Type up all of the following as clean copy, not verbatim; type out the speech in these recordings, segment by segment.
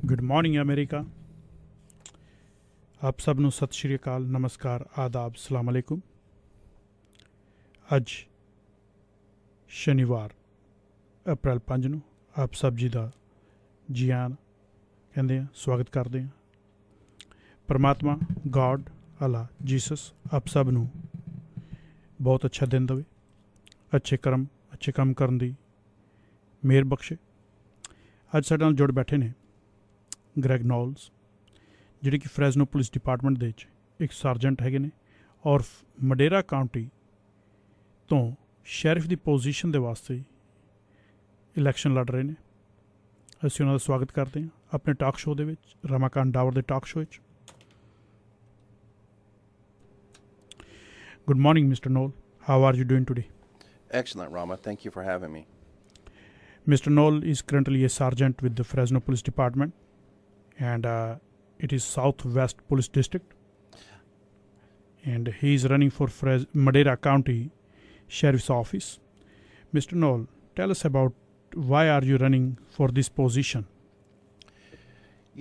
Good morning America. आप सब ਨੂੰ ਸਤਿ ਸ਼੍ਰੀ ਅਕਾਲ, ਨਮਸਕਾਰ, ਆਦਾਬ, ਸਲਾਮ ਅਲੈਕੁਮ। ਅੱਜ ਸ਼ਨੀਵਾਰ ਅਪ੍ਰੈਲ 5 ਨੂੰ ਆਪ ਸਭ ਜੀ ਦਾ ਜੀ ਆਇਆਂ ਕਹਿੰਦੇ ਆ, ਸਵਾਗਤ ਕਰਦੇ ਆ। ਪਰਮਾਤਮਾ ਗॉड ਅੱਲਾ ਜੀਸਸ ਆਪ ਸਭ ਨੂੰ ਬਹੁਤ ਅੱਛਾ ਦਿਨ ਦੇਵੇ, ਅੱਛੇ ਕੰਮ ਕਰਨ ਦੀ ਮਿਹਰ ਬਖਸ਼ੇ। ਅੱਜ ਸਾਡੇ ਨਾਲ ਜੁੜ ਬੈਠੇ ਨੇ ਗ੍ਰੈਗ ਨੋਲਸ, ਜਿਹੜੇ ਕਿ ਫਰੈਜ਼ਨੋ ਪੁਲਿਸ ਡਿਪਾਰਟਮੈਂਟ ਦੇ ਵਿੱਚ ਇੱਕ ਸਰਜੈਂਟ ਹੈਗੇ ਨੇ ਔਰ ਮਡੇਰਾ ਕਾਊਂਟੀ ਤੋਂ ਸ਼ੈਰਿਫ ਦੀ ਪੋਜੀਸ਼ਨ ਦੇ ਵਾਸਤੇ ਇਲੈਕਸ਼ਨ ਲੜ ਰਹੇ ਨੇ। ਅਸੀਂ ਉਹਨਾਂ ਦਾ ਸਵਾਗਤ ਕਰਦੇ ਹਾਂ ਆਪਣੇ ਟਾਕ ਸ਼ੋਅ ਦੇ ਵਿੱਚ, ਰਾਮਾ ਡਾਵਰ ਦੇ ਟਾਕ ਸ਼ੋਅ ਵਿੱਚ। Good morning, Mr. Noll. How are you doing today? Excellent, Rama. Thank you for having me. Mr. Noll is currently a sergeant with the Fresno Police Department, and it is Southwest Police District. And he is running for Madera County Sheriff's Office. Mr. Noll, tell us about why are you running for this position?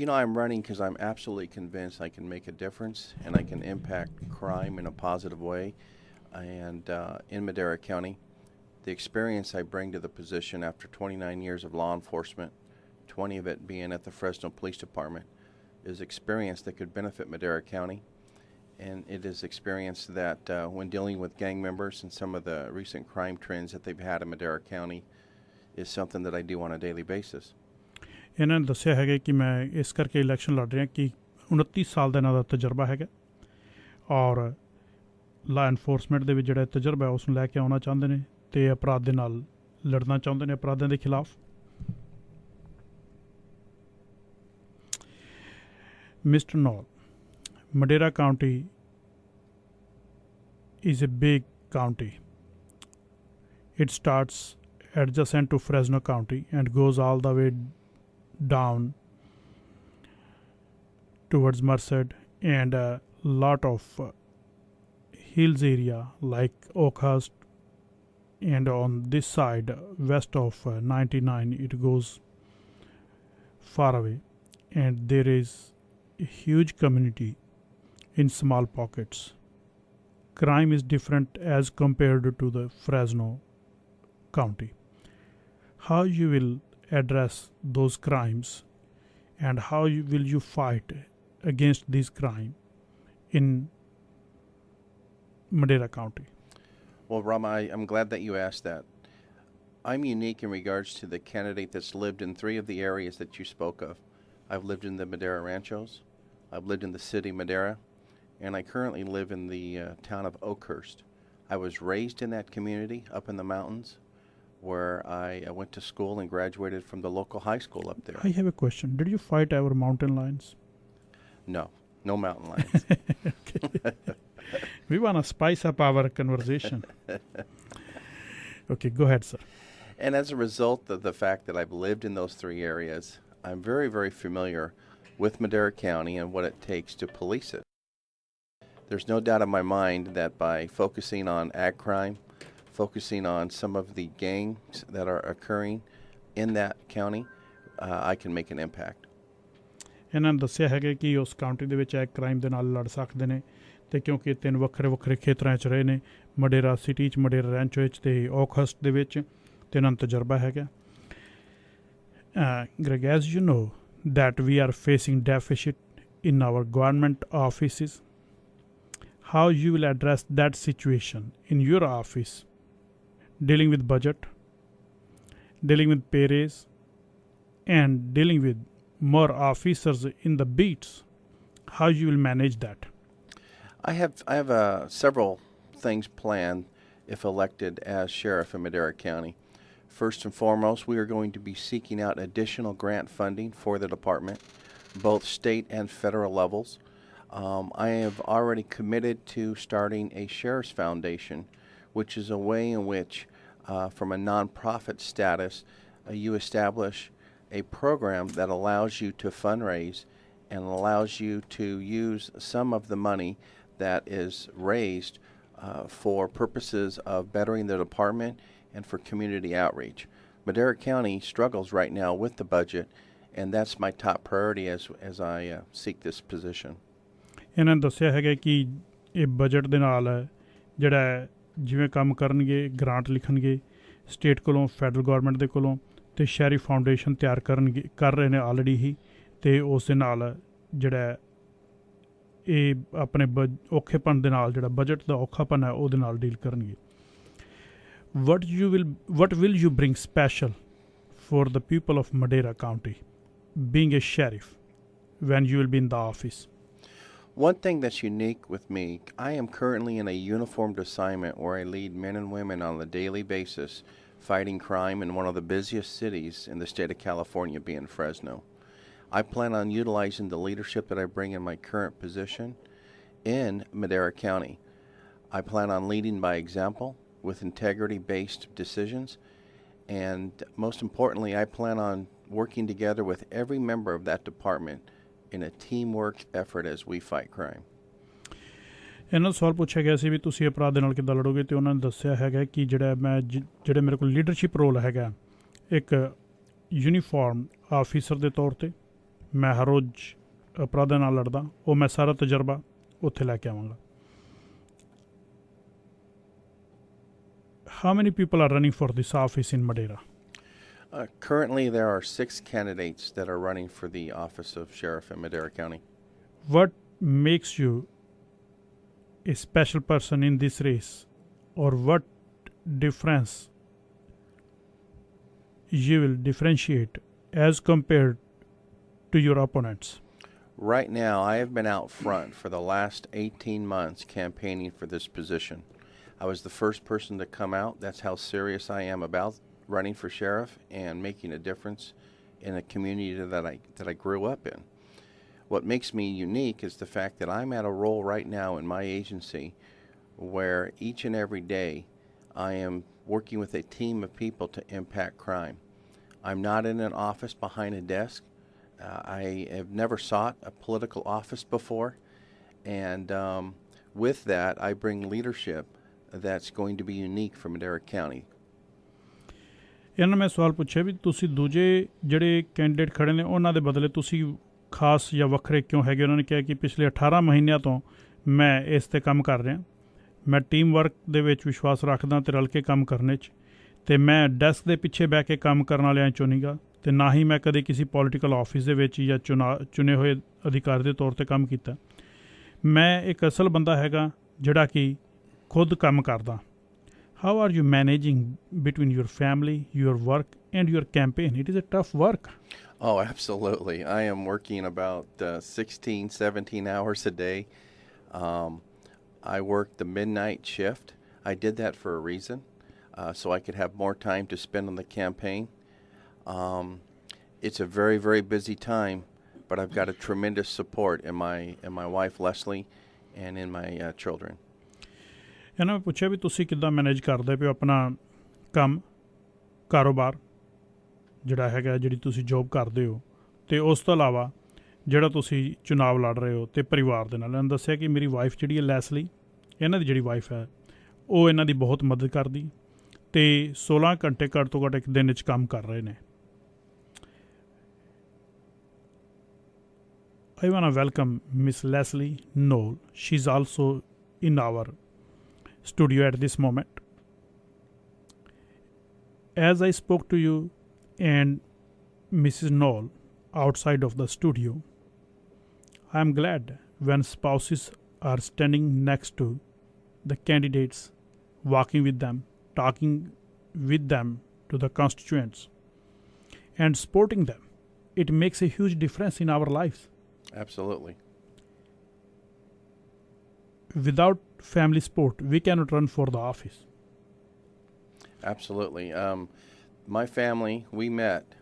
You know, I'm running because I'm absolutely convinced I can make a difference and I can impact crime in a positive way. And in Madera County, the experience I bring to the position after 29 years of law enforcement, 20 of it being at the Fresno Police Department, is experience that could benefit Madera County. And it is experience that when dealing with gang members and some of the recent crime trends that they've had in Madera County is something that I do on a daily basis. ਇਹਨਾਂ ਨੇ ਦੱਸਿਆ ਹੈਗਾ ਕਿ ਮੈਂ ਇਸ ਕਰਕੇ election ਲੜ ਰਿਹਾ ਕਿ 29 ਸਾਲ ਦਾ ਇਹਨਾਂ ਦਾ ਤਜਰਬਾ ਹੈਗਾ ਔਰ ਲਾ ਐਨਫੋਰਸਮੈਂਟ ਦੇ ਵਿੱਚ ਜਿਹੜਾ ਤਜਰਬਾ ਉਸ ਨੂੰ ਲੈ ਕੇ ਆਉਣਾ ਚਾਹੁੰਦੇ ਨੇ ਅਤੇ ਅਪਰਾਧ ਦੇ ਨਾਲ ਲੜਨਾ ਚਾਹੁੰਦੇ ਨੇ, ਅਪਰਾਧਾਂ ਦੇ ਖਿਲਾਫ। Mr. Noll, Madera County is a big county. It starts adjacent to Fresno County and goes all the way down towards Merced and a lot of hills area like Oakhurst, and on this side west of 99 it goes far away, and there is a huge community in small pockets. Crime is different as compared to the Fresno County. How you will address those crimes and how will you fight against this crime in Madera County? Well, Rama, I'm glad that you asked that. I'm unique in regards to the candidate that's lived in 3 of the areas that you spoke of. I've lived in the Madera Ranchos, I've lived in the city Madera, and I currently live in the town of Oakhurst. I was raised in that community up in the mountains where I went to school and graduated from the local high school up there. I have a question. Did you fight our mountain lions? No mountain lions. Okay. We want to spice up our conversation. Okay, go ahead, sir. And as a result of the fact that I've lived in those 3 areas, I'm very, very familiar with Madera County and what it takes to police it. There's no doubt in my mind that by focusing on ag crime, focusing on some of the gangs that are occurring in that county, I can make an impact. ਇਹਨਾਂ ਨੇ ਦੱਸਿਆ ਹੈਗਾ ਕਿ ਉਸ county ਦੇ ਵਿੱਚ egg crime ਦੇ ਨਾਲ ਲੜ ਸਕਦੇ ਨੇ, ਅਤੇ ਕਿਉਂਕਿ 3 ਵੱਖਰੇ ਖੇਤਰਾਂ 'ਚ ਰਹੇ ਨੇ, ਮਡੇਰਾ ਸਿਟੀ 'ਚ, ਮਡੇਰਾ ਰੈਂਚ ਵਿੱਚ ਅਤੇ ਓਖਸਟ ਦੇ ਵਿੱਚ, ਅਤੇ ਇਹਨਾਂ ਨੂੰ ਤਜਰਬਾ ਹੈਗਾ। Greg, as you know that we are facing deficit in our government offices, how you will address that situation in your office, dealing with budget, dealing with pay raise, and dealing with more officers in the beats, how you will manage that? I have several things planned if elected as sheriff in Madera County. First and foremost, we are going to be seeking out additional grant funding for the department, both state and federal levels. I have already committed to starting a sheriff's foundation, which is a way in which, from a nonprofit status, you establish a program that allows you to fundraise and allows you to use some of the money that is raised for purposes of bettering the department and for community outreach. Madera County struggles right now with the budget, and that's my top priority as I seek this position. ਇਹਨਾਂ ਨੇ ਦੱਸਿਆ ਹੈਗਾ ਕਿ ਇਹ budget ਦੇ ਨਾਲ ਜਿਹੜਾ ਜਿਵੇਂ ਕੰਮ ਕਰਨਗੇ, ਗ੍ਰਾਂਟ ਲਿਖਣਗੇ ਸਟੇਟ ਕੋਲੋਂ, ਫੈਡਰਲ ਗੌਰਮੈਂਟ ਦੇ ਕੋਲੋਂ, ਅਤੇ ਸ਼ਹਿਰੀ ਫਾਊਂਡੇਸ਼ਨ ਤਿਆਰ ਕਰ ਰਹੇ ਨੇ ਆਲਰੇਡੀ ਹੀ, ਅਤੇ ਉਸ ਦੇ ਨਾਲ ਜਿਹੜਾ ਇਹ ਆਪਣੇ ਔਖੇਪਨ ਦੇ ਨਾਲ ਜਿਹੜਾ ਬਜਟ ਦਾ ਔਖਾਪਨ ਹੈ ਉਹਦੇ ਨਾਲ ਡੀਲ ਕਰਨਗੇ. what will you bring special for the people of Madera County being a sheriff when you will be in the office? One thing that's unique with me, I am currently in a uniformed assignment where I lead men and women on a daily basis fighting crime in one of the busiest cities in the state of California, being Fresno. I plan on utilizing the leadership that I bring in my current position in Madera County. I plan on leading by example with integrity-based decisions, and most importantly, I plan on working together with every member of that department in a teamwork effort as we fight crime. ਇਹਨਾਂ ਨੂੰ ਸਵਾਲ ਪੁੱਛਿਆ ਗਿਆ ਸੀ ਵੀ ਤੁਸੀਂ ਅਪਰਾਧ ਦੇ ਨਾਲ ਕਿੱਦਾਂ ਲੜੋਗੇ, ਅਤੇ ਉਹਨਾਂ ਨੇ ਦੱਸਿਆ ਹੈਗਾ ਕਿ ਜਿਹੜੇ ਮੇਰੇ ਕੋਲ ਲੀਡਰਸ਼ਿਪ ਰੋਲ ਹੈਗਾ ਇੱਕ ਯੂਨੀਫਾਰਮ ਆਫੀਸਰ ਦੇ ਤੌਰ 'ਤੇ, ਮੈਂ ਹਰ ਰੋਜ਼ ਅਪਰਾਧਾਂ ਨਾਲ ਲੜਦਾ, ਉਹ ਮੈਂ ਸਾਰਾ ਤਜਰਬਾ ਉੱਥੇ ਲੈ ਕੇ ਆਵਾਂਗਾ. How many people are running for this office in Madera? Currently, there are 6 candidates that are running for the office of sheriff in Madera County. What makes you a special person in this race, or what difference you will differentiate as compared to your opponents? Right now, I have been out front for the last 18 months campaigning for this position. I was the first person to come out. That's how serious I am about running for sheriff and making a difference in a community that I grew up in. What makes me unique is the fact that I'm at a role right now in my agency where each and every day I am working with a team of people to impact crime. I'm not in an office behind a desk. I have never sought a political office before, and with that I bring leadership that's going to be unique for Madera County. ਇਹਨਾਂ ਮੈਂ ਸਵਾਲ ਪੁੱਛਿਆ ਵੀ ਤੁਸੀਂ ਦੂਜੇ ਜਿਹੜੇ candidate ਖੜ੍ਹੇ ਨੇ ਉਹਨਾਂ ਦੇ ਬਦਲੇ ਤੁਸੀਂ ਖਾਸ ਜਾਂ ਵੱਖਰੇ ਕਿਉਂ ਹੈਗੇ. ਉਹਨਾਂ ਨੇ ਕਿਹਾ ਕਿ ਪਿਛਲੇ 18 ਮਹੀਨਿਆਂ ਤੋਂ ਮੈਂ ਇਸ 'ਤੇ ਕੰਮ ਕਰ ਰਿਹਾ, ਮੈਂ ਟੀਮ ਵਰਕ ਦੇ ਵਿੱਚ ਵਿਸ਼ਵਾਸ ਰੱਖਦਾ ਅਤੇ ਰਲ ਕੇ ਕੰਮ ਕਰਨੇ 'ਚ, ਅਤੇ ਮੈਂ ਡੈਸਕ ਦੇ ਪਿੱਛੇ ਬਹਿ ਕੇ ਕੰਮ ਕਰਨ ਵਾਲਿਆਂ 'ਚੋਂ ਨੀਗਾ, ਅਤੇ ਨਾ ਹੀ ਮੈਂ ਕਦੇ ਕਿਸੇ ਪੋਲੀਟੀਕਲ ਆਫਿਸ ਦੇ ਵਿੱਚ ਜਾਂ ਚੁਣੇ ਹੋਏ ਅਧਿਕਾਰੀ ਦੇ ਤੌਰ 'ਤੇ ਕੰਮ ਕੀਤਾ. ਮੈਂ ਇੱਕ ਅਸਲ ਬੰਦਾ ਹੈਗਾ ਜਿਹੜਾ ਕਿ ਖੁਦ ਕੰਮ ਕਰਦਾ. How are you managing between your family, your work, and your campaign? It is a tough work. Oh, absolutely. I am working about 16, 17 hours a day. I work the midnight shift. I did that for a reason, so I could have more time to spend on the campaign. It's a very, very busy time, but I've got a tremendous support in my wife, Leslie, and in my children. ਇਹਨਾਂ ਨੇ ਪੁੱਛਿਆ ਵੀ ਤੁਸੀਂ ਕਿੱਦਾਂ manage ਕਰਦੇ ਪਏ ਆਪਣਾ ਕੰਮ, ਕਾਰੋਬਾਰ ਜਿਹੜਾ ਹੈਗਾ, ਜਿਹੜੀ ਤੁਸੀਂ ਜੋਬ ਕਰਦੇ ਹੋ, ਅਤੇ ਉਸ ਤੋਂ ਇਲਾਵਾ ਜਿਹੜਾ ਤੁਸੀਂ ਚੁਣਾਵ ਲੜ ਰਹੇ ਹੋ, ਅਤੇ ਪਰਿਵਾਰ ਦੇ ਨਾਲ. ਇਹਨਾਂ ਨੇ ਦੱਸਿਆ ਕਿ ਮੇਰੀ ਵਾਈਫ ਜਿਹੜੀ ਹੈ ਲੈਸਲੀ, ਇਹਨਾਂ ਦੀ ਜਿਹੜੀ ਵਾਈਫ ਹੈ ਉਹ ਇਹਨਾਂ ਦੀ ਬਹੁਤ ਮਦਦ ਕਰਦੀ, ਅਤੇ 16 ਘੰਟੇ ਘੱਟ ਤੋਂ ਘੱਟ ਇੱਕ ਦਿਨ 'ਚ ਕੰਮ ਕਰ ਰਹੇ ਨੇ. I want to welcome Miss Leslie Noll. She's also in our studio at this moment. As I spoke to you and Mrs. Noll outside of the studio, I am glad when spouses are standing next to the candidates, walking with them, talking with them to the constituents, and supporting them. It makes a huge difference in our lives. Absolutely. Without family support, we cannot run for the office. Absolutely. My family, we met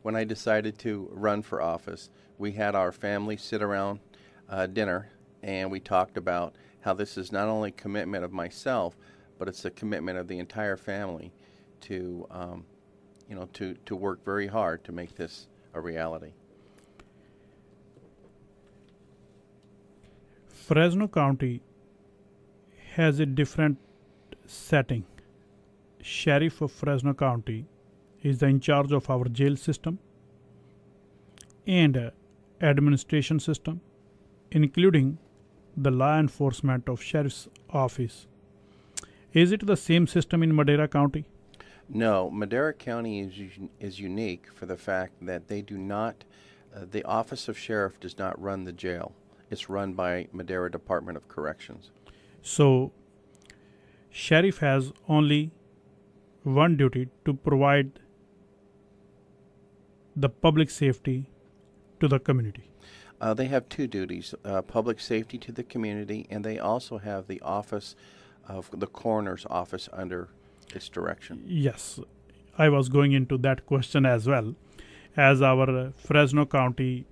when I decided to run for office. We had our family sit around dinner, and we talked about how this is not only a commitment of myself, but it's a commitment of the entire family to, to work very hard to make this a reality. Fresno County has a different setting. Sheriff of Fresno County is in charge of our jail system. and administration system, including the law enforcement of Sheriff's Office. Is it the same system in Madera County? No, Madera County is unique for the fact that they do not, the Office of Sheriff does not run the jail. It's run by Madera Department of Corrections. So, Sheriff has only one duty to provide the public safety to the community. They have two duties, public safety to the community, and they also have the office of the coroner's office under its direction. Yes, I was going into that question as well, as our Fresno County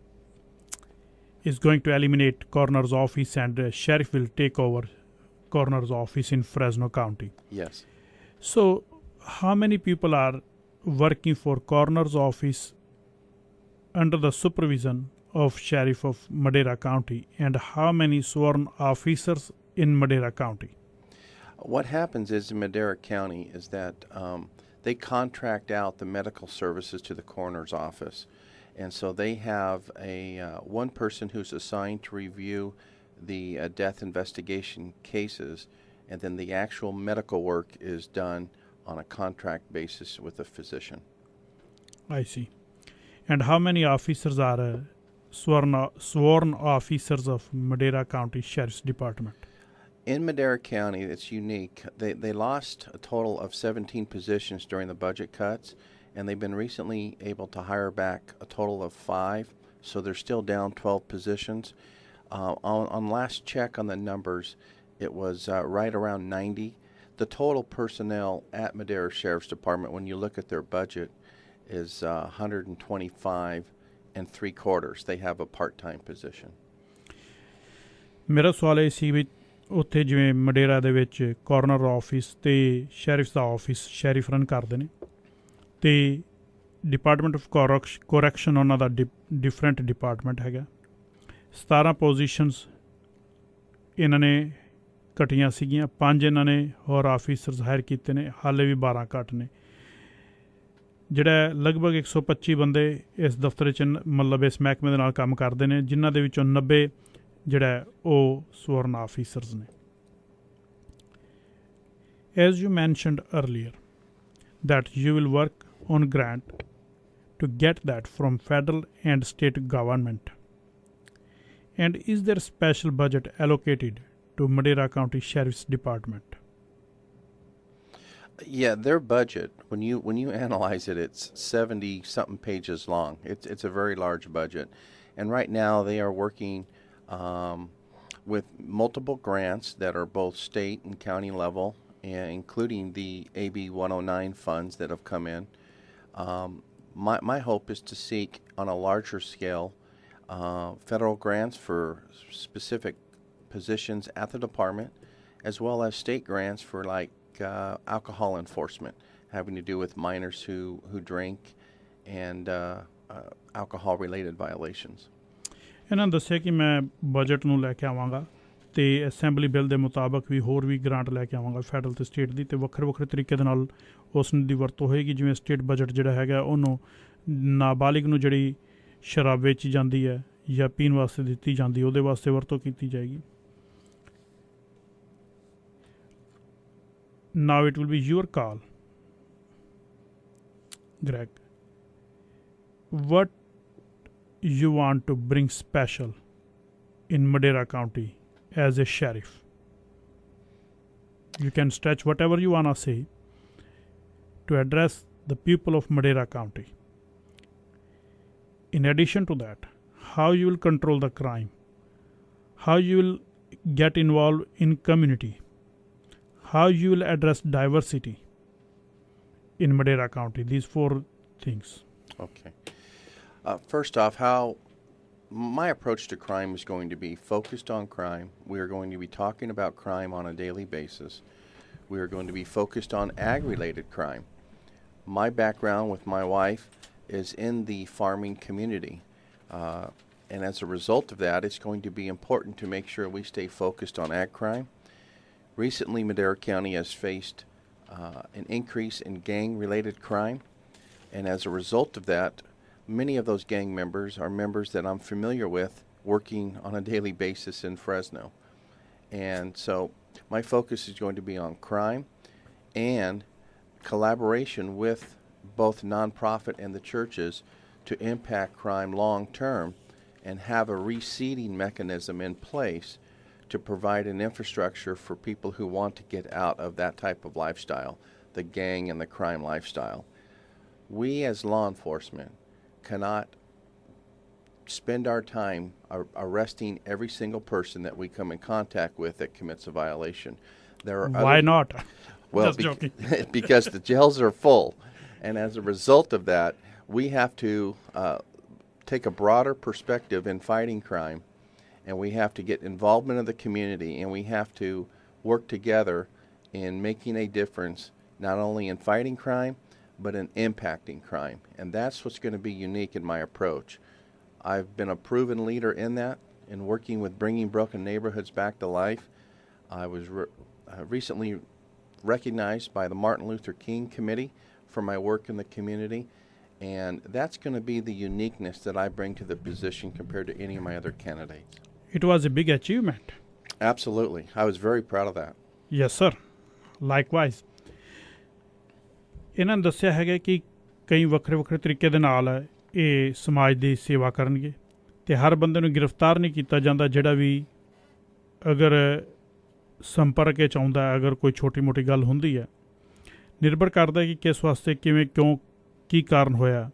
is going to eliminate coroner's office and sheriff will take over coroner's office in Fresno County. Yes. So, how many people are working for coroner's office under the supervision of Sheriff of Madera County, and how many sworn officers in Madera County? What happens is in Madera County is that they contract out the medical services to the coroner's office. And so they have one person who's assigned to review the death investigation cases, and then the actual medical work is done on a contract basis with a physician. I see. And how many officers are sworn officers of Madera County Sheriff's Department? In Madera County, it's unique. They lost a total of 17 positions during the budget cuts, and they've been recently able to hire back a total of 5, so they're still down 12 positions. On last check on the numbers, it was right around 90. The total personnel at Madera Sheriff's Department, when you look at their budget, is 125 and 3/4. They have a part-time position. ਮੇਰਾ ਸਵਾਲ ਇਹ ਸੀ ਵੀ ਉੱਥੇ ਜਿਵੇਂ ਮਡੇਰਾ ਦੇ ਵਿੱਚ corner office ਤੇ sheriff ਦਾ office sheriff run ਕਰਦੇ ਨੇ ਤੇ ਡਿਪਾਰਟਮੈਂਟ ਆਫ ਕਰੈਕਸ਼ਨ ਉਹਨਾਂ ਦਾ ਡਿਫਰੈਂਟ ਡਿਪਾਰਟਮੈਂਟ ਹੈਗਾ 17 ਪੋਜੀਸ਼ਨਸ ਇਹਨਾਂ ਨੇ ਘਟੀਆਂ ਸੀਗੀਆਂ 5 ਇਹਨਾਂ ਨੇ ਹੋਰ ਆਫੀਸਰਸ ਹਾਇਰ ਕੀਤੇ ਨੇ ਹਾਲੇ ਵੀ 12 ਘੱਟ ਨੇ ਜਿਹੜਾ ਲਗਭਗ 125 ਬੰਦੇ ਇਸ ਦਫ਼ਤਰ 'ਚ ਮਤਲਬ ਇਸ ਮਹਿਕਮੇ ਦੇ ਨਾਲ ਕੰਮ ਕਰਦੇ ਨੇ ਜਿਨ੍ਹਾਂ ਦੇ ਵਿੱਚੋਂ 90 ਜਿਹੜਾ ਉਹ ਸਵਰਨ ਆਫੀਸਰਸ ਨੇ As you mentioned earlier that you will work on grant to get that from federal and state government, and is there special budget allocated to Madera County Sheriff's Department? Yeah, their budget, when you analyze it, it's 70 something pages long. It's a very large budget, and right now they are working with multiple grants that are both state and county level, including the AB 109 funds that have come in. My hope is to seek on a larger scale federal grants for specific positions at the department, as well as state grants for like alcohol enforcement, having to do with minors who drink and alcohol-related violations. ਇਹਨਾਂ ਦੱਸਿਆ ਕਿ ਮੈਂ budget ਨੂੰ ਲੈ ਕੇ ਆਵਾਂਗਾ ਅਤੇ assembly bill ਦੇ ਮੁਤਾਬਕ ਵੀ ਹੋਰ ਵੀ ਗ੍ਰਾਂਟ ਲੈ ਕੇ ਆਵਾਂਗਾ ਫੈਡਰਲ ਅਤੇ ਸਟੇਟ ਦੀ ਅਤੇ ਵੱਖਰੇ ਵੱਖਰੇ ਤਰੀਕੇ ਦੇ ਨਾਲ ਉਸ ਦੀ ਵਰਤੋਂ ਹੋਏਗੀ ਜਿਵੇਂ ਸਟੇਟ ਬਜਟ ਜਿਹੜਾ ਹੈਗਾ ਉਹਨੂੰ ਨਾਬਾਲਿਗ ਨੂੰ ਜਿਹੜੀ ਸ਼ਰਾਬ ਵੇਚੀ ਜਾਂਦੀ ਹੈ ਜਾਂ ਪੀਣ ਵਾਸਤੇ ਦਿੱਤੀ ਜਾਂਦੀ ਉਹਦੇ ਵਾਸਤੇ ਵਰਤੋਂ ਕੀਤੀ ਜਾਏਗੀ Now it will be your call, Greg. What you want to bring special in Madera County as a sheriff? You can stretch whatever you want to say to address the people of Madera County. In addition to that, how you will control the crime, how you will get involved in community, how you will address diversity in Madera County. These 4 things. Okay. First off, how my approach to crime is going to be focused on crime. We are going to be talking about crime on a daily basis. We are going to be focused on ag-related crime. My background with my wife is in the farming community. And as a result of that, it's going to be important to make sure we stay focused on ag crime. Recently, Madera County has faced an increase in gang-related crime, and as a result of that, many of those gang members are members that I'm familiar with working on a daily basis in Fresno. And so my focus is going to be on crime and collaboration with both nonprofit and the churches to impact crime long term and have a reseeding mechanism in place to provide an infrastructure for people who want to get out of that type of lifestyle, the gang and the crime lifestyle. We as law enforcement cannot spend our time arresting every single person that we come in contact with that commits a violation. There are Why not? Well, Just joking. Because the jails are full. And as a result of that, we have to take a broader perspective in fighting crime, and we have to get involvement of the community, and we have to work together in making a difference not only in fighting crime, but in impacting crime. And that's what's going to be unique in my approach. I've been a proven leader in that, in working with bringing broken neighborhoods back to life. I was recently recognized by the Martin Luther King Committee for my work in the community, and that's going to be the uniqueness that I bring to the position compared to any of my other candidates. It was a big achievement. Absolutely. I was very proud of that. Yes, sir. Likewise. ਇਹਨਾਂ ਨੇ ਦੱਸਿਆ ਹੈਗਾ ਕਿ ਕਈ ਵੱਖਰੇ ਵੱਖਰੇ ਤਰੀਕੇ ਦੇ ਨਾਲ ਇਹ ਸਮਾਜ ਦੀ ਸੇਵਾ ਕਰਨਗੇ ਅਤੇ ਹਰ ਬੰਦੇ ਨੂੰ ਗ੍ਰਿਫਤਾਰ ਨਹੀਂ ਕੀਤਾ ਜਾਂਦਾ ਜਿਹੜਾ ਵੀ ਅਗਰ ਸੰਪਰਕ ਵਿੱਚ ਆਉਂਦਾ, ਅਗਰ ਕੋਈ ਛੋਟੀ ਮੋਟੀ ਗੱਲ ਹੁੰਦੀ ਹੈ, ਨਿਰਭਰ ਕਰਦਾ ਕਿ ਕਿਸ ਵਾਸਤੇ ਕਿਵੇਂ ਕਿਉਂ ਕੀ ਕਾਰਨ ਹੋਇਆ।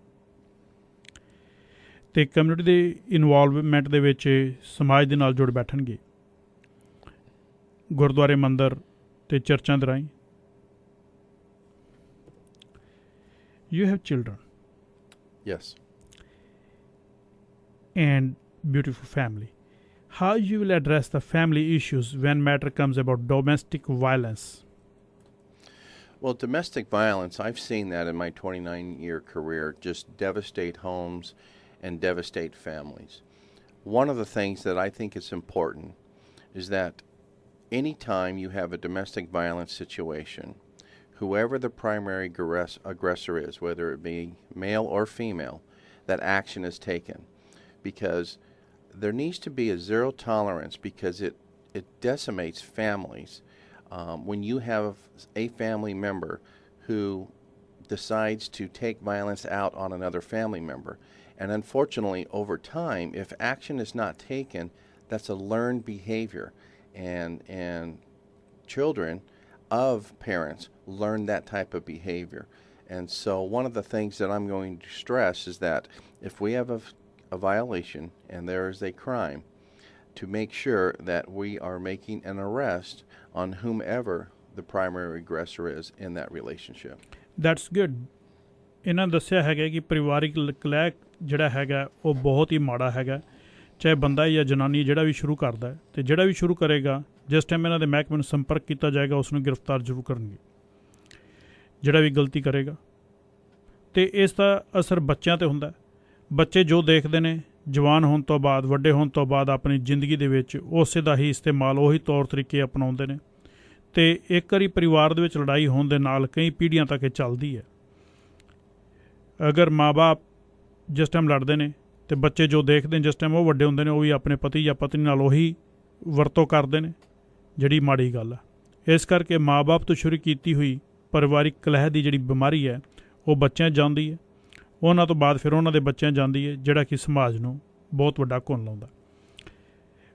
ਅਤੇ ਕਮਿਊਨਿਟੀ ਦੇ ਇਨਵੋਲਵਮੈਂਟ ਦੇ ਵਿੱਚ ਸਮਾਜ ਦੇ ਨਾਲ ਜੁੜ ਬੈਠਣਗੇ ਗੁਰਦੁਆਰੇ ਮੰਦਰ ਅਤੇ ਚਰਚਾਂ ਦੇ ਰਾਹੀਂ। You have children. Yes. And beautiful family. How you will address the family issues when matter comes about domestic violence? Well, domestic violence, I've seen that in my 29-year career, just devastate homes and devastate families. One of the things that I think is important is that anytime you have a domestic violence situation, whoever the primary aggressor is, whether it be male or female, that action is taken. Because there needs to be a zero tolerance, because it decimates families. When you have a family member who decides to take violence out on another family member. And unfortunately, over time, if action is not taken, that's a learned behavior. And children of parents learn that type of behavior. And so one of the things that I'm going to stress is that if we have a violation and there is a crime, to make sure that we are making an arrest on whomever the primary aggressor is in that relationship. That's good. ਇਹਨਾਂ ਦੱਸਿਆ ਹੈਗਾ ਕਿ ਪਰਿਵਾਰਿਕ ਕਲਹਿ ਜਿਹੜਾ ਹੈਗਾ ਉਹ ਬਹੁਤ ਹੀ ਮਾੜਾ ਹੈਗਾ, ਚਾਹੇ ਬੰਦਾ ਜਾਂ ਜਨਾਨੀ ਜਿਹੜਾ ਵੀ ਸ਼ੁਰੂ ਕਰਦਾ ਹੈ, ਅਤੇ ਜਿਹੜਾ ਵੀ ਸ਼ੁਰੂ ਕਰੇਗਾ ਜਿਸ ਟਾਈਮ ਇਹਨਾਂ ਦੇ ਮਹਿਕਮੇ ਨੂੰ ਸੰਪਰਕ ਕੀਤਾ ਜਾਏਗਾ ਉਸ ਨੂੰ ਗ੍ਰਿਫਤਾਰ ਜ਼ਰੂਰ ਕਰਨਗੇ ਜਿਹੜਾ ਵੀ ਗਲਤੀ ਕਰੇਗਾ। ਅਤੇ ਇਸ ਦਾ ਅਸਰ ਬੱਚਿਆਂ 'ਤੇ ਹੁੰਦਾ। ਬੱਚੇ ਜੋ ਦੇਖਦੇ ਨੇ ਜਵਾਨ ਹੋਣ ਤੋਂ ਬਾਅਦ, ਵੱਡੇ ਹੋਣ ਤੋਂ ਬਾਅਦ ਆਪਣੀ ਜ਼ਿੰਦਗੀ ਦੇ ਵਿੱਚ ਉਸੇ ਦਾ ਹੀ ਇਸਤੇਮਾਲ, ਉਹੀ ਤੌਰ ਤਰੀਕੇ ਅਪਣਾਉਂਦੇ ਨੇ, ਅਤੇ ਇੱਕ ਵਾਰੀ ਪਰਿਵਾਰ ਦੇ ਵਿੱਚ ਲੜਾਈ ਹੋਣ ਦੇ ਨਾਲ ਕਈ ਪੀੜ੍ਹੀਆਂ ਤੱਕ ਇਹ ਚੱਲਦੀ ਹੈ। ਅਗਰ ਮਾਂ ਬਾਪ ਜਿਸ ਟਾਈਮ ਲੜਦੇ ਨੇ ਅਤੇ ਬੱਚੇ ਜੋ ਦੇਖਦੇ ਨੇ ਜਿਸ ਟਾਈਮ ਉਹ ਵੱਡੇ ਹੁੰਦੇ ਨੇ ਉਹ ਵੀ ਆਪਣੇ ਪਤੀ ਜਾਂ ਪਤਨੀ ਨਾਲ ਉਹੀ ਵਰਤੋਂ ਕਰਦੇ ਨੇ, ਜਿਹੜੀ ਮਾੜੀ ਗੱਲ ਹੈ। ਇਸ ਕਰਕੇ ਮਾਂ ਬਾਪ ਤੋਂ ਸ਼ੁਰੂ ਕੀਤੀ ਹੋਈ ਪਰਿਵਾਰਿਕ ਕਲਹਿ ਦੀ ਜਿਹੜੀ ਬਿਮਾਰੀ ਹੈ ਉਹ ਬੱਚਿਆਂ 'ਚ ਜਾਂਦੀ ਹੈ, ਉਹਨਾਂ ਤੋਂ ਬਾਅਦ ਫਿਰ ਉਹਨਾਂ ਦੇ ਬੱਚਿਆਂ 'ਚ ਜਾਂਦੀ ਹੈ, ਜਿਹੜਾ ਕਿ ਸਮਾਜ ਨੂੰ ਬਹੁਤ ਵੱਡਾ ਘੁਣ ਲਾਉਂਦਾ।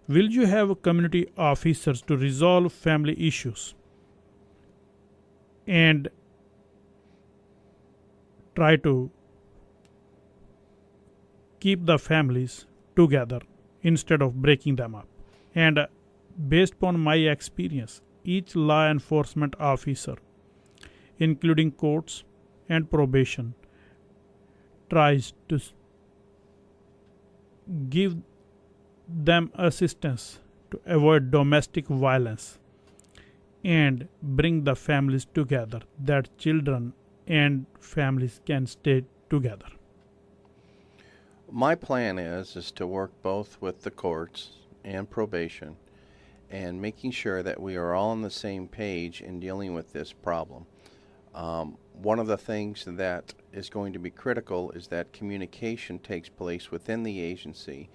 Will you have community officers to resolve family issues and try to keep the families together instead of breaking them up? And based upon my experience, each law enforcement officer, including courts and probation, tries to give them assistance to avoid domestic violence and bring the families together, that children and families can stay together. My plan is to work both with the courts and probation and making sure that we are all on the same page in dealing with this problem. One of the things that is going to be critical is that communication takes place within the agency,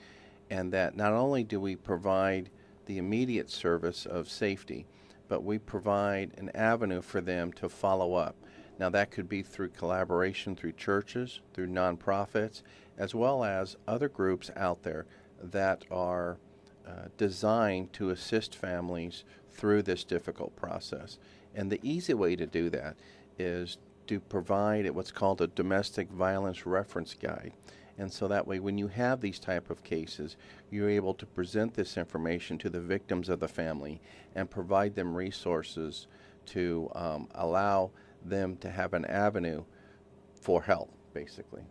and that not only do we provide the immediate service of safety, but we provide an avenue for them to follow up. Now, that could be through collaboration through churches, through nonprofits, as well as other groups out there that are designed to assist families through this difficult process. And the easy way to do that is to provide what's called a domestic violence reference guide. And so that way, when you have these type of cases, you're able to present this information to the victims of the family and provide them resources to allow them to have an avenue for help, basically.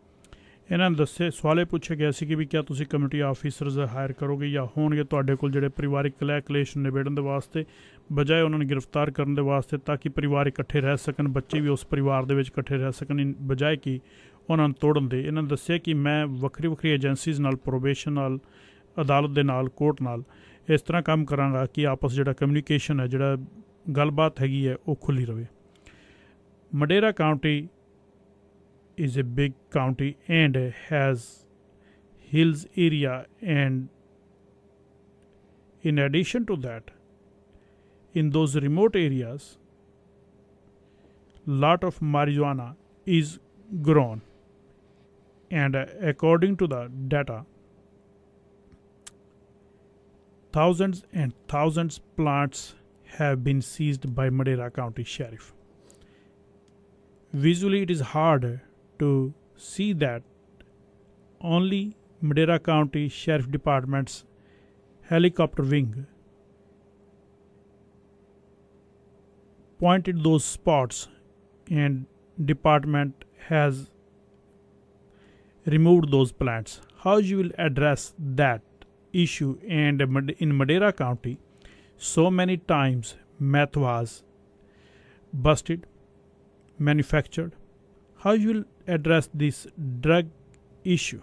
ਇਹਨਾਂ ਨੇ ਦੱਸੇ ਸਵਾਲ ਇਹ ਪੁੱਛਿਆ ਗਿਆ ਸੀ ਕਿ ਵੀ ਕਿਆ ਤੁਸੀਂ ਕਮਿਊਨਿਟੀ ਆਫੀਸਰਸ ਹਾਇਰ ਕਰੋਗੇ ਜਾਂ ਹੋਣਗੇ ਤੁਹਾਡੇ ਕੋਲ ਜਿਹੜੇ ਪਰਿਵਾਰਿਕ ਕਲੇਸ਼ ਨਿਬੇੜਨ ਦੇ ਵਾਸਤੇ ਬਜਾਏ ਉਹਨਾਂ ਨੂੰ ਗ੍ਰਿਫਤਾਰ ਕਰਨ ਦੇ ਵਾਸਤੇ, ਤਾਂ ਕਿ ਪਰਿਵਾਰ ਇਕੱਠੇ ਰਹਿ ਸਕਣ, ਬੱਚੇ ਵੀ ਉਸ ਪਰਿਵਾਰ ਦੇ ਵਿੱਚ ਇਕੱਠੇ ਰਹਿ ਸਕਣ, ਬਜਾਏ ਕਿ ਉਹਨਾਂ ਨੂੰ ਤੋੜਨ ਦੇ। ਇਹਨਾਂ ਨੇ ਦੱਸਿਆ ਕਿ ਮੈਂ ਵੱਖਰੀ ਏਜੰਸੀਜ਼ ਨਾਲ, ਪ੍ਰੋਬੇਸ਼ਨ ਨਾਲ, ਅਦਾਲਤ ਦੇ ਨਾਲ, ਕੋਰਟ ਨਾਲ ਇਸ ਤਰ੍ਹਾਂ ਕੰਮ ਕਰਾਂਗਾ ਕਿ ਆਪਸ ਜਿਹੜਾ ਕਮਿਊਨੀਕੇਸ਼ਨ ਹੈ, ਜਿਹੜਾ ਗੱਲਬਾਤ ਹੈਗੀ ਹੈ, ਉਹ ਖੁੱਲ੍ਹੀ ਰਹੇ। Madera County is a big county and has hills area, and in addition to that, in those remote areas, lot of marijuana is grown, and according to the data, thousands and thousands plants have been seized by Madera County Sheriff. Visually, it is hard to see that only Madera County Sheriff Department's helicopter wing pointed those spots, and department has removed those plants. How you will address that issue? And in Madera County, so many times meth was busted, manufactured. How you will address this drug issue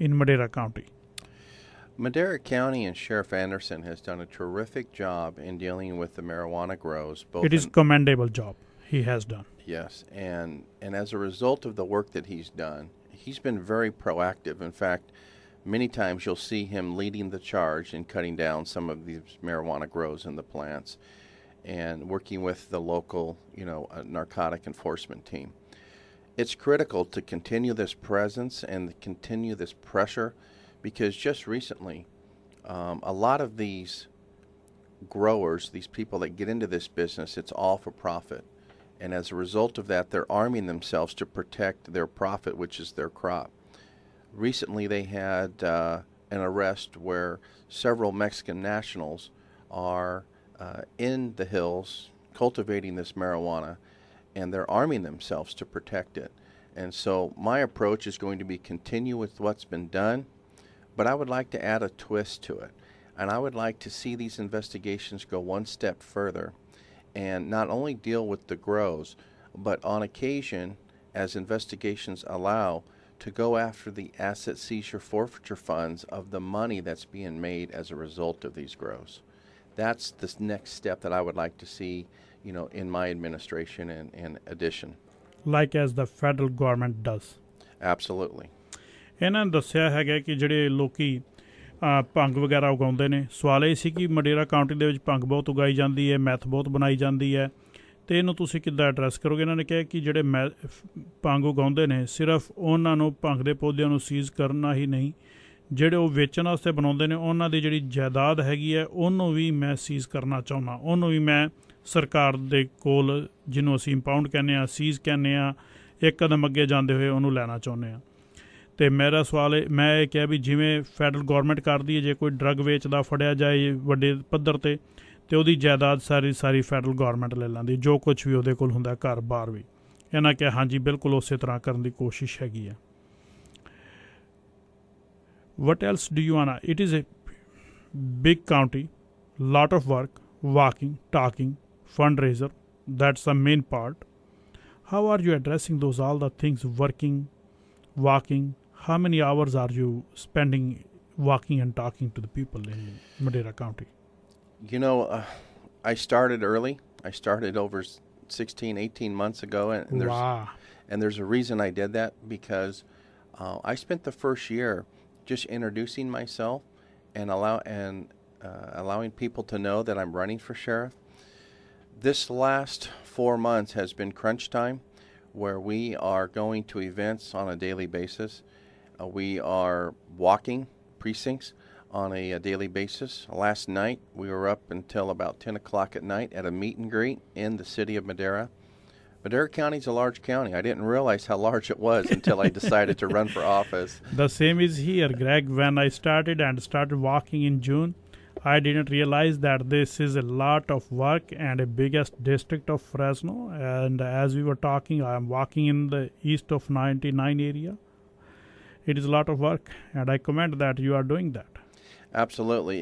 in Madera County? Madera County and Sheriff Anderson has done a terrific job in dealing with the marijuana grows. It is commendable job he has done. Yes, and as a result of the work that he's done, he's been very proactive. In fact, many times you'll see him leading the charge in cutting down some of these marijuana grows in the plants and working with the local, narcotic enforcement team. It's critical to continue this presence and continue this pressure, because just recently, a lot of these growers, these people that get into this business, it's all for profit. And as a result of that, they're arming themselves to protect their profit, which is their crop. Recently, they had an arrest where several Mexican nationals are in the hills cultivating this marijuana, and they're arming themselves to protect it. And so my approach is going to be continue with what's been done, but I would like to add a twist to it. And I would like to see these investigations go one step further and not only deal with the grows, but on occasion, as investigations allow, to go after the asset seizure forfeiture funds of the money that's being made as a result of these grows. That's the next step that I would like to see, in my administration and addition. Like as the federal government does. Absolutely. ਇਹਨਾਂ ਨੇ ਦੱਸਿਆ ਹੈਗਾ ਕਿ ਜਿਹੜੇ ਲੋਕੀ ਭੰਗ ਵਗੈਰਾ ਉਗਾਉਂਦੇ ਨੇ, ਸਵਾਲ ਇਹ ਸੀ ਕਿ ਮਡੇਰਾ ਕਾਉਂਟੀ ਦੇ ਵਿੱਚ ਭੰਗ ਬਹੁਤ ਉਗਾਈ ਜਾਂਦੀ ਹੈ, ਮੈਥ ਬਹੁਤ ਬਣਾਈ ਜਾਂਦੀ ਹੈ, ਅਤੇ ਇਹਨੂੰ ਤੁਸੀਂ ਕਿੱਦਾਂ ਐਡਰੈਸ ਕਰੋਗੇ? ਇਹਨਾਂ ਨੇ ਕਿਹਾ ਕਿ ਜਿਹੜੇ ਭੰਗ ਉਗਾਉਂਦੇ ਨੇ, ਸਿਰਫ ਉਹਨਾਂ ਨੂੰ ਭੰਗ ਦੇ ਪੌਦਿਆਂ ਨੂੰ ਸੀਜ਼ ਕਰਨਾ ਹੀ ਨਹੀਂ, ਜਿਹੜੇ ਉਹ ਵੇਚਣ ਵਾਸਤੇ ਬਣਾਉਂਦੇ ਨੇ, ਉਹਨਾਂ ਦੀ ਜਿਹੜੀ ਜਾਇਦਾਦ ਹੈਗੀ ਹੈ, ਉਹਨੂੰ ਵੀ ਮੈਂ ਸੀਜ਼ ਕਰਨਾ ਚਾਹੁੰਦਾ, ਉਹਨੂੰ ਵੀ ਮੈਂ ਸਰਕਾਰ ਦੇ ਕੋਲ, ਜਿਹਨੂੰ ਅਸੀਂ ਇੰਪਾਊਂਡ ਕਹਿੰਦੇ ਹਾਂ, ਸੀਜ਼ ਕਹਿੰਦੇ ਹਾਂ, ਇੱਕ ਕਦਮ ਅੱਗੇ ਜਾਂਦੇ ਹੋਏ ਉਹਨੂੰ ਲੈਣਾ ਚਾਹੁੰਦੇ ਹਾਂ। ਅਤੇ ਮੇਰਾ ਸਵਾਲ ਮੈਂ ਇਹ ਕਿਹਾ ਵੀ ਜਿਵੇਂ ਫੈਡਰਲ ਗੌਰਮੈਂਟ ਕਰਦੀ ਹੈ, ਜੇ ਕੋਈ ਡਰੱਗ ਵੇਚਦਾ ਫੜਿਆ ਜਾਏ ਵੱਡੇ ਪੱਧਰ 'ਤੇ, ਅਤੇ ਉਹਦੀ ਜਾਇਦਾਦ ਸਾਰੀ ਫੈਡਰਲ ਗੌਰਮੈਂਟ ਲੈ ਲੈਂਦੀ, ਜੋ ਕੁਛ ਵੀ ਉਹਦੇ ਕੋਲ ਹੁੰਦਾ, ਘਰ ਬਾਰ ਵੀ। ਇਹਨਾਂ ਕਿਹਾ ਹਾਂਜੀ ਬਿਲਕੁਲ ਉਸੇ ਤਰ੍ਹਾਂ ਕਰਨ ਦੀ ਕੋਸ਼ਿਸ਼ ਹੈਗੀ ਹੈ। What else do you wanna? It is a big county, lot of work, walking, talking, fundraiser. That's the main part. How are you addressing those all the things? Working, walking. How many hours are you spending walking and talking to the people in Madera County? I started early. I started over 16, 18 months ago, and And there's a reason I did that, because I spent the first year just introducing myself and allowing people to know that I'm running for sheriff. This last 4 months has been crunch time, where we are going to events on a daily basis. We are walking precincts on a daily basis. Last night, we were up until about 10 o'clock at night at a meet and greet in the city of Madera. Madera County is a large county. I didn't realize how large it was until I decided to run for office. The same is here, Greg. When I started walking in June, I didn't realize that this is a lot of work and a biggest district of Fresno. And as we were talking, I am walking in the east of 99 area. It is a lot of work, and I commend that you are doing that. Absolutely.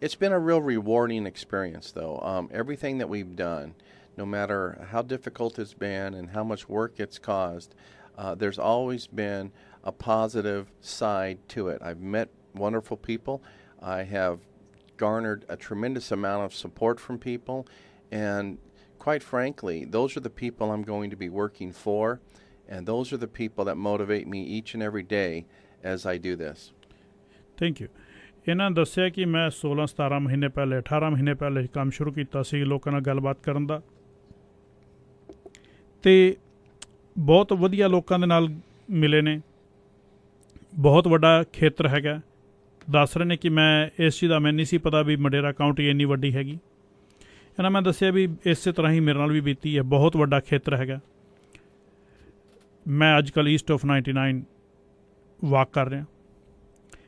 It's been a real rewarding experience, though. Everything that we've done, no matter how difficult it's been and how much work it's caused, there's always been a positive side to it. I've met wonderful people. I have garnered a tremendous amount of support from people, and quite frankly, those are the people I'm going to be working for, and those are the people that motivate me each and every day as I do this. Thank you. ਇਹਨਾਂ ਨੇ ਦੱਸਿਆ ਕਿ ਮੈਂ 16-17 ਮਹੀਨੇ ਪਹਿਲੇ 18 ਮਹੀਨੇ ਪਹਿਲੇ ਕੰਮ ਸ਼ੁਰੂ ਕੀਤਾ ਸੀ ਲੋਕਾਂ ਨਾਲ ਗੱਲਬਾਤ ਕਰਨ ਦਾ, ਤੇ ਬਹੁਤ ਵਧੀਆ ਲੋਕਾਂ ਦੇ ਨਾਲ ਮਿਲੇ ਨੇ। ਬਹੁਤ ਵੱਡਾ ਖੇਤਰ ਹੈਗਾ। ਦੱਸ ਰਹੇ ਨੇ ਕਿ ਮੈਂ ਇਸ ਚੀਜ਼ ਦਾ ਮੈਨੂੰ ਨਹੀਂ ਸੀ ਪਤਾ ਵੀ ਮਡੇਰਾ ਕਾਊਂਟੀ ਇੰਨੀ ਵੱਡੀ ਹੈਗੀ। ਇਹਨਾਂ ਮੈਂ ਦੱਸਿਆ ਵੀ ਇਸੇ ਤਰ੍ਹਾਂ ਹੀ ਮੇਰੇ ਨਾਲ ਵੀ ਬੀਤੀ ਹੈ। ਬਹੁਤ ਵੱਡਾ ਖੇਤਰ ਹੈਗਾ। ਮੈਂ ਅੱਜ ਕੱਲ੍ਹ ਈਸਟ ਆਫ 99 ਵਾਕ ਕਰ ਰਿਹਾ,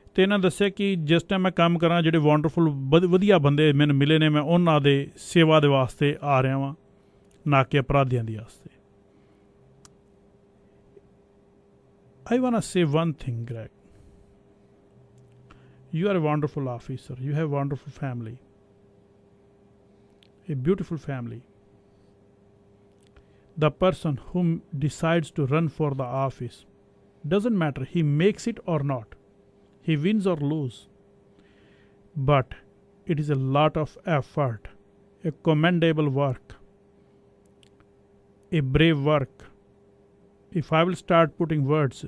ਅਤੇ ਇਹਨਾਂ ਦੱਸਿਆ ਕਿ ਜਿਸ ਟਾਈਮ ਮੈਂ ਕੰਮ ਕਰਾਂ ਜਿਹੜੇ ਵੰਡਰਫੁਲ ਵਧੀਆ ਬੰਦੇ ਮੈਨੂੰ ਮਿਲੇ ਨੇ, ਮੈਂ ਉਹਨਾਂ ਦੇ ਸੇਵਾ ਦੇ ਵਾਸਤੇ ਆ ਰਿਹਾ ਵਾਂ, ਨਾ ਕਿ ਅਪਰਾਧੀਆਂ ਦੀ ਵਾਸਤੇ। I want to say one thing, Greg. You are a wonderful officer. You have a wonderful family. A beautiful family. The person who decides to run for the office, doesn't matter he makes it or not. He wins or lose. But it is a lot of effort, a commendable work, a brave work. If I will start putting words,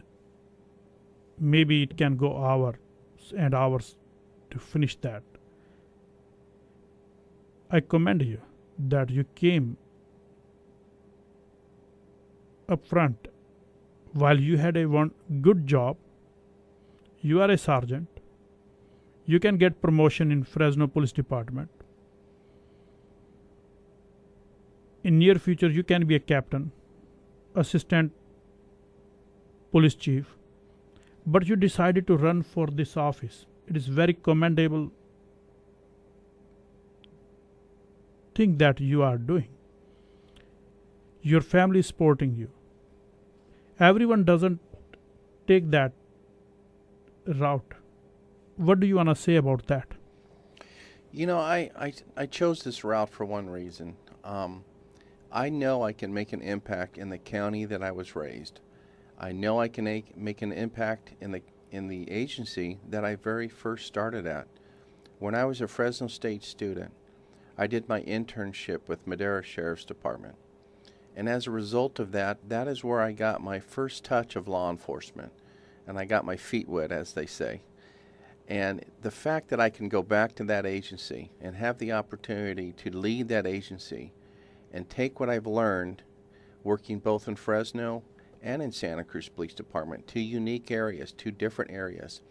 maybe it can go hours and hours to finish that. I commend you that you came up front while you had a good job. You are a sergeant. You can get promotion in Fresno Police Department. In near future, you can be a captain, assistant police chief. But you decided to run for this office. It is very commendable thing that you are doing. Your family is supporting you. Everyone doesn't take that route. What do you want to say about that? You know, I chose this route for one reason. I know I can make an impact in the county that I was raised. I know I can make an impact in the agency that I very first started at. When I was a Fresno State student, I did my internship with Madera Sheriff's Department. And as a result of that, that is where I got my first touch of law enforcement. And I got my feet wet, as they say. And the fact that I can go back to that agency and have the opportunity to lead that agency and take what I've learned working both in Fresno and in Santa Cruz Police Department, two unique areas, two different areas,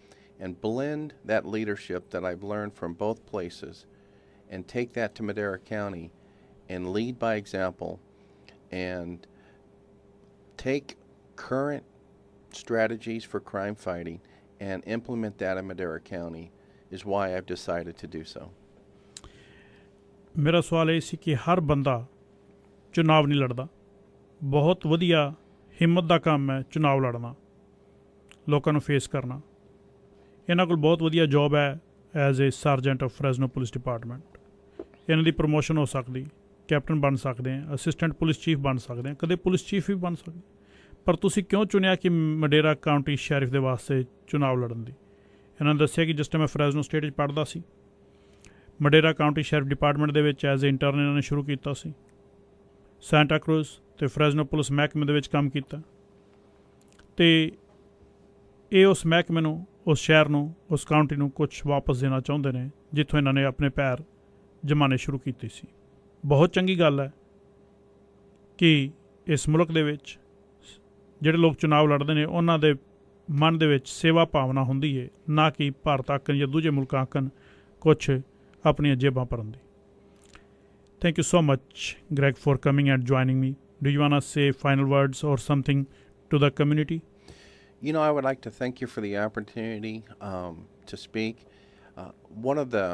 and blend that leadership that I've learned from both places and take that to Madera County and lead by example and take current strategies for crime fighting and implement that in Madera County is why I've decided to do so. मेरा सवाल ये सी कि हर बंदा चुनाव नहीं लड़दा। बहुत वधिया हिम्मत ਦਾ ਕੰਮ ਹੈ ਚੁਣਾਵ ਲੜਨਾ, ਲੋਕਾਂ ਨੂੰ ਫੇਸ ਕਰਨਾ। ਇਹਨਾਂ ਕੋਲ ਬਹੁਤ ਵਧੀਆ ਜੋਬ ਹੈ as a sergeant of Fresno police department. ਇਹਨਾਂ ਦੀ ਪ੍ਰਮੋਸ਼ਨ ਹੋ ਸਕਦੀ, ਕੈਪਟਨ ਬਣ ਸਕਦੇ ਆ, ਅਸਿਸਟੈਂਟ ਪੁਲਿਸ ਚੀਫ ਬਣ ਸਕਦੇ ਆ, ਕਦੇ ਪੁਲਿਸ ਚੀਫ ਵੀ ਬਣ ਸਕਦੇ। ਪਰ ਤੁਸੀਂ ਕਿਉਂ ਚੁਣਿਆ ਕਿ ਮਡੇਰਾ ਕਾਊਂਟੀ ਸ਼ੈਰਿਫ ਦੇ ਵਾਸਤੇ ਚੁਣਾਵ ਲੜਨ ਦੀ? ਇਹਨਾਂ ਨੇ ਦੱਸਿਆ ਕਿ ਜਿਸ ਟਾਈਮ ਮੈਂ ਫਰੈਜ਼ਨੋ ਸਟੇਟ 'ਚ ਪੜ੍ਹਦਾ ਸੀ, ਮਡੇਰਾ ਕਾਊਂਟੀ ਸ਼ੈਰਿਫ ਡਿਪਾਰਟਮੈਂਟ ਦੇ ਵਿੱਚ ਐਜ਼ ਏ ਇੰਟਰਨ ਇਹਨਾਂ ਨੇ ਸ਼ੁਰੂ ਕੀਤਾ ਸੀ। ਸੈਂਟਾ ਕਰੂਜ਼ ਅਤੇ ਫਰੈਜ਼ਨੋ ਪੁਲਿਸ ਮਹਿਕਮੇ ਦੇ ਵਿੱਚ ਕੰਮ ਕੀਤਾ ਅਤੇ ਇਹ ਉਸ ਮਹਿਕਮੇ ਨੂੰ, ਉਸ ਸ਼ਹਿਰ ਨੂੰ, ਉਸ ਕਾਊਂਟੀ ਨੂੰ ਕੁਛ ਵਾਪਸ ਦੇਣਾ ਚਾਹੁੰਦੇ ਨੇ ਜਿੱਥੋਂ ਇਹਨਾਂ ਨੇ ਆਪਣੇ ਪੈਰ ਜਮਾਣੇ ਸ਼ੁਰੂ ਕੀਤੇ ਸੀ। ਬਹੁਤ ਚੰਗੀ ਗੱਲ ਹੈ ਕਿ ਇਸ ਮੁਲਕ ਦੇ ਵਿੱਚ ਜਿਹੜੇ ਲੋਕ ਚੁਣਾਵ ਲੜਦੇ ਨੇ ਉਹਨਾਂ ਦੇ ਮਨ ਦੇ ਵਿੱਚ ਸੇਵਾ ਭਾਵਨਾ ਹੁੰਦੀ ਹੈ, ਨਾ ਕਿ ਭਾਰਤ ਆਕਣ ਜਾਂ ਦੂਜੇ ਮੁਲਕਾਂ ਆਕਣ ਕੁਛ ਆਪਣੀਆਂ ਜੇਬਾਂ ਭਰਨ ਦੀ। Thank you so much, Greg, for coming and joining me. Do you want to say final words or something to the community? You know, I would like to thank you for the opportunity to speak. One of the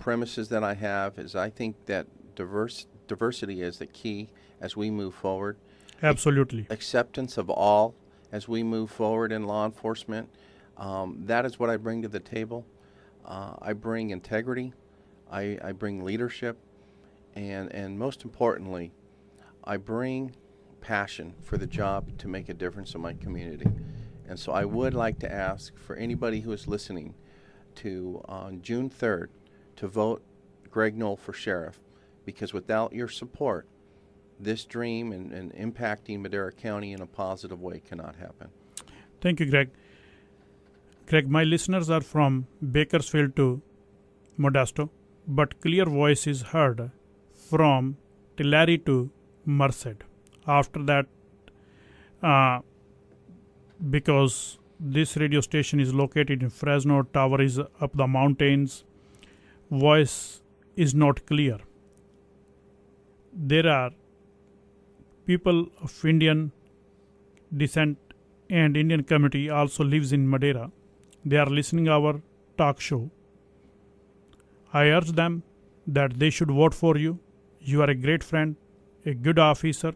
premises that I have is I think that diversity is the key as we move forward. Absolutely. Acceptance of all as we move forward in law enforcement. That is what I bring to the table. I bring integrity. I bring leadership. And most importantly, I bring passion for the job to make a difference in my community. And so I would like to ask for anybody who is listening to, on June 3rd, to vote Greg Noll for sheriff, because without your support, this dream and impacting Madera County in a positive way cannot happen. Thank you, Greg. Greg, my listeners are from Bakersfield to Modesto, but clear voice is heard from Tulare to Merced. After that, because this radio station is located in Fresno, tower is up the mountains, voice is not clear. There are people of Indian descent and Indian community also lives in Madera. They are listening our talk show. I urge them that they should vote for you. You are a great friend, a good officer,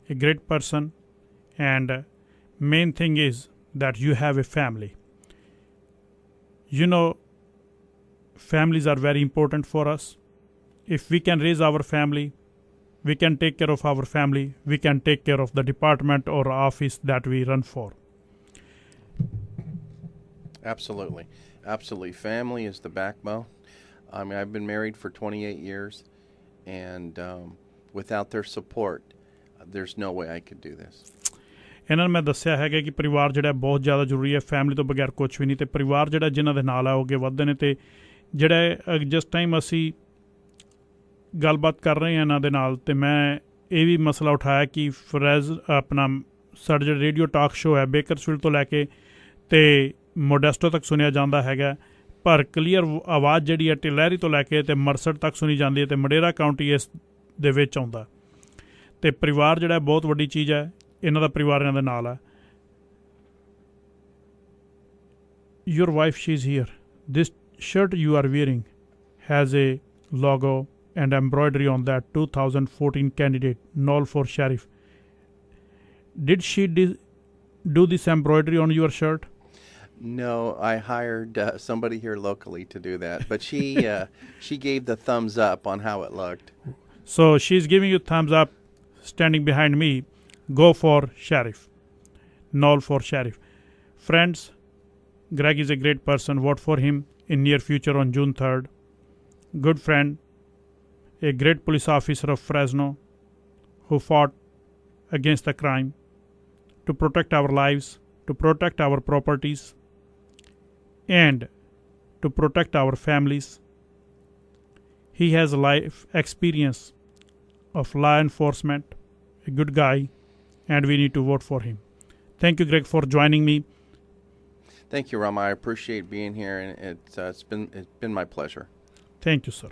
a great person, and main thing is that you have a family. You know, families are very important for us. If we can raise our family, we can take care of our family, we can take care of the department or office that we run for. Absolutely. Absolutely. Family is the backbone. I mean, I've been married for 28 years. And without their support, there's no way I could do this. ਇਹਨਾਂ ਨੂੰ ਮੈਂ ਦੱਸਿਆ ਹੈਗਾ ਕਿ ਪਰਿਵਾਰ ਜਿਹੜਾ ਬਹੁਤ ਜ਼ਿਆਦਾ ਜ਼ਰੂਰੀ ਹੈ, ਫੈਮਿਲੀ ਤੋਂ ਬਗੈਰ ਕੁਛ ਵੀ ਨਹੀਂ। ਅਤੇ ਪਰਿਵਾਰ ਜਿਹੜਾ ਜਿਨ੍ਹਾਂ ਦੇ ਨਾਲ ਆ ਉਹ ਅੱਗੇ ਵੱਧਦੇ ਨੇ। ਅਤੇ ਜਿਹੜਾ ਜਿਸ ਟਾਈਮ ਅਸੀਂ ਗੱਲਬਾਤ ਕਰ ਰਹੇ ਹਾਂ ਇਹਨਾਂ ਦੇ ਨਾਲ, ਅਤੇ ਮੈਂ ਇਹ ਵੀ ਮਸਲਾ ਉਠਾਇਆ ਕਿ ਆਪਣਾ ਸਾਡਾ ਜਿਹੜਾ ਰੇਡੀਓ ਟਾਕ ਸ਼ੋ ਹੈ ਬੇਕਰਸਫੀਲਡ ਤੋਂ ਲੈ ਕੇ ਅਤੇ ਮੋਡੈਸਟੋ ਤੱਕ ਸੁਣਿਆ ਜਾਂਦਾ ਹੈਗਾ, ਪਰ ਕਲੀਅਰ ਆਵਾਜ਼ ਜਿਹੜੀ ਹੈ ਟਿਲੈਰੀ ਤੋਂ ਲੈ ਕੇ ਅਤੇ ਮਰਸਡ ਤੱਕ ਸੁਣੀ ਜਾਂਦੀ ਹੈ ਅਤੇ ਮਡੇਰਾ ਕਾਊਂਟੀ ਇਸ ਦੇ ਵਿੱਚ ਆਉਂਦਾ। ਅਤੇ ਪਰਿਵਾਰ ਜਿਹੜਾ ਬਹੁਤ ਵੱਡੀ ਚੀਜ਼ ਹੈ, ਇਹਨਾਂ ਦਾ ਪਰਿਵਾਰ ਇਹਨਾਂ ਦੇ ਨਾਲ ਹੈ। Your wife, she's here. This shirt you are wearing has a logo and embroidery on that, 2014 candidate, Noll for sheriff. Did she do this embroidery on your shirt? No, I hired somebody here locally to do that, but she gave the thumbs up on how it looked. So she's giving you thumbs up, standing behind me. Go for sheriff. Noll for sheriff. Friends, Greg is a great person. Vote for him in near future on June 3rd. Good friend, a great police officer of Fresno who fought against the crime to protect our lives, to protect our properties, and to protect our families. He has a life experience of law enforcement, a good guy, and we need to vote for him. Thank you, Greg, for joining me. Thank you, Rama. I appreciate being here, and it's been my pleasure. Thank you, sir.